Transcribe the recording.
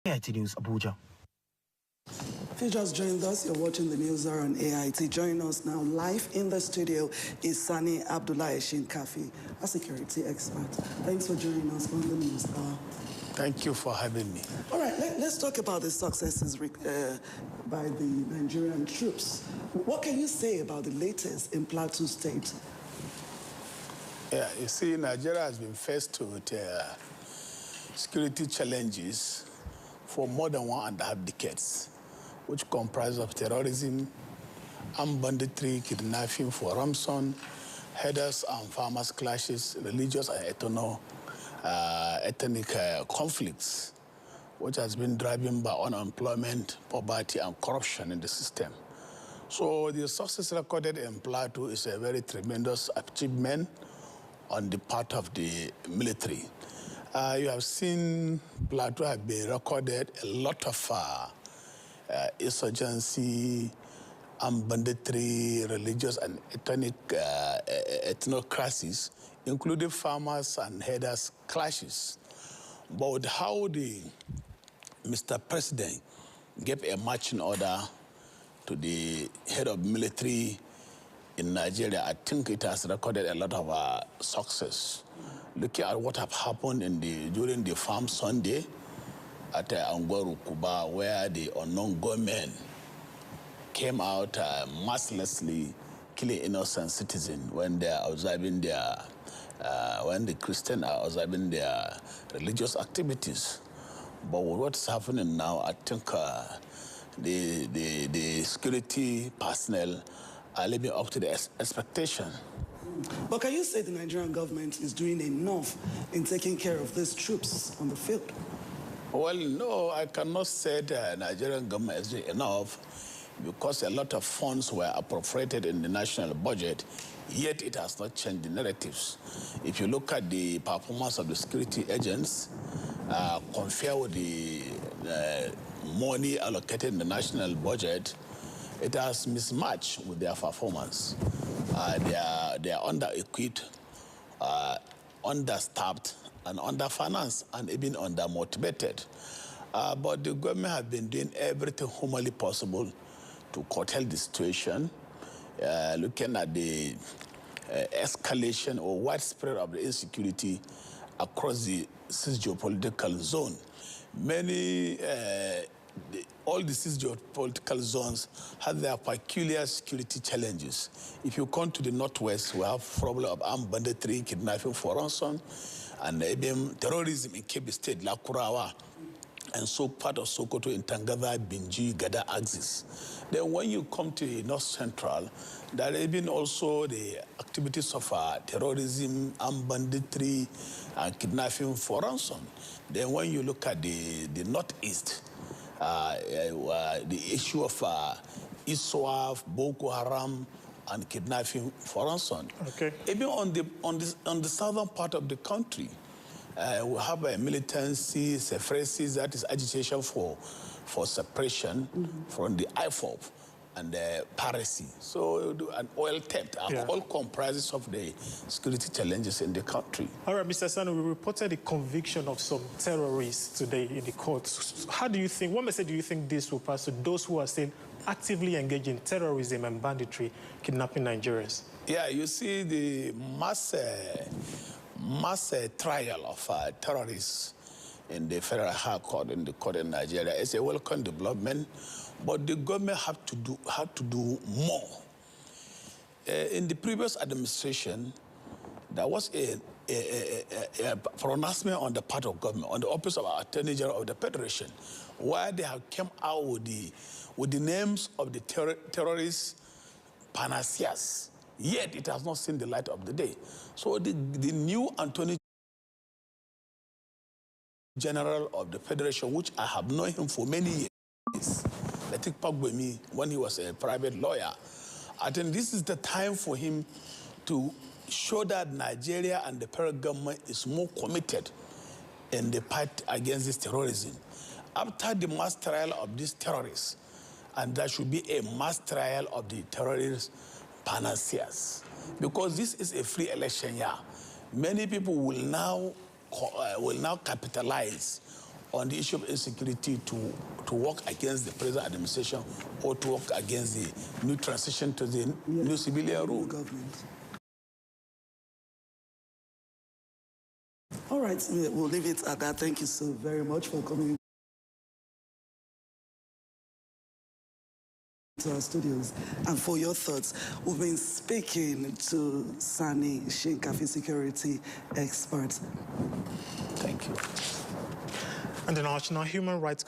AIT News, Abuja. If you just joined us, you're watching the news on AIT. Joining us now live in the studio is Sani Shinkafi, a security expert. Thanks for joining us on the news. Thank you for having me. All right, let's talk about the successes by the Nigerian troops. What can you say about the latest in Plateau State? Yeah, you see, Nigeria has been faced with security challenges for more than 1.5 decades, which comprise of terrorism, armed banditry, kidnapping for ransom, herders and farmers clashes, religious and ethnic conflicts, which has been driven by unemployment, poverty, and corruption in the system. So the success recorded in Plateau is a very tremendous achievement on the part of the military. You have seen Plateau have been recorded a lot of insurgency, banditry, religious and ethnocracies, including farmers and herders clashes. But how Mr. President gave a marching order to the head of military in Nigeria, I think it has recorded a lot of success. Looking at what have happened during the Farm Sunday at Angwaru, Kuba, where the unknown gunmen came out mercilessly killing innocent citizens when they are observing when the Christians are observing their religious activities. But what's happening now, I think the security personnel are living up to the expectation. But can you say the Nigerian government is doing enough in taking care of these troops on the field? Well, no, I cannot say the Nigerian government is doing enough because a lot of funds were appropriated in the national budget, yet it has not changed the narratives. If you look at the performance of the security agents, compare with the money allocated in the national budget, it has mismatched with their performance. They are under-equipped, understaffed, and underfinanced, and even under-motivated. But the government has been doing everything humanly possible to curtail the situation, looking at the escalation or widespread of the insecurity across the six geopolitical zone. All the six geopolitical zones have their peculiar security challenges. If you come to the northwest, we have problem of armed banditry, kidnapping for ransom, and even terrorism in Kebbi State, Lakurawa, and so part of Sokoto in Tangava, Binji, Gada axis. Then when you come to the north central, there have been also the activities of terrorism, armed banditry, and kidnapping for ransom. Then when you look at the northeast, the issue of ISWAF, Boko Haram, and kidnapping for ransom. Okay. Even on the southern part of the country, we have a militancy, separacy, that is agitation for separation from the IFOP and the piracy. So, an oil theft are all comprises of the security challenges in the country. All right, Mr. Sani, we reported the conviction of some terrorists today in the courts. How do you think, what message do you think this will pass to those who are still actively engaged in terrorism and banditry, kidnapping Nigerians? Yeah, you see the mass trial of terrorists in the Federal High Court, in the court in Nigeria, is a welcome development, but the government have to do more. In the previous administration, there was a pronouncement on the part of government, on the office of our Attorney General of the Federation, where they have come out with the names of the terrorist panaceas. Yet it has not seen the light of the day. So the new Attorney General of the Federation, which I have known him for many years, I think Pagbemi, when he was a private lawyer, I think this is the time for him to show that Nigeria and the federal government is more committed in the fight against this terrorism. After the mass trial of these terrorists, and there should be a mass trial of the terrorist panaceas, because this is a free election year. Many people will now capitalize on the issue of insecurity to work against the present administration or to work against the new transition to the new civilian rule. Government. All right, we'll leave it at that. Thank you so very much for coming to our studios and for your thoughts. We've been speaking to Sani, Shinkafi security expert. Thank you. And the National Human Rights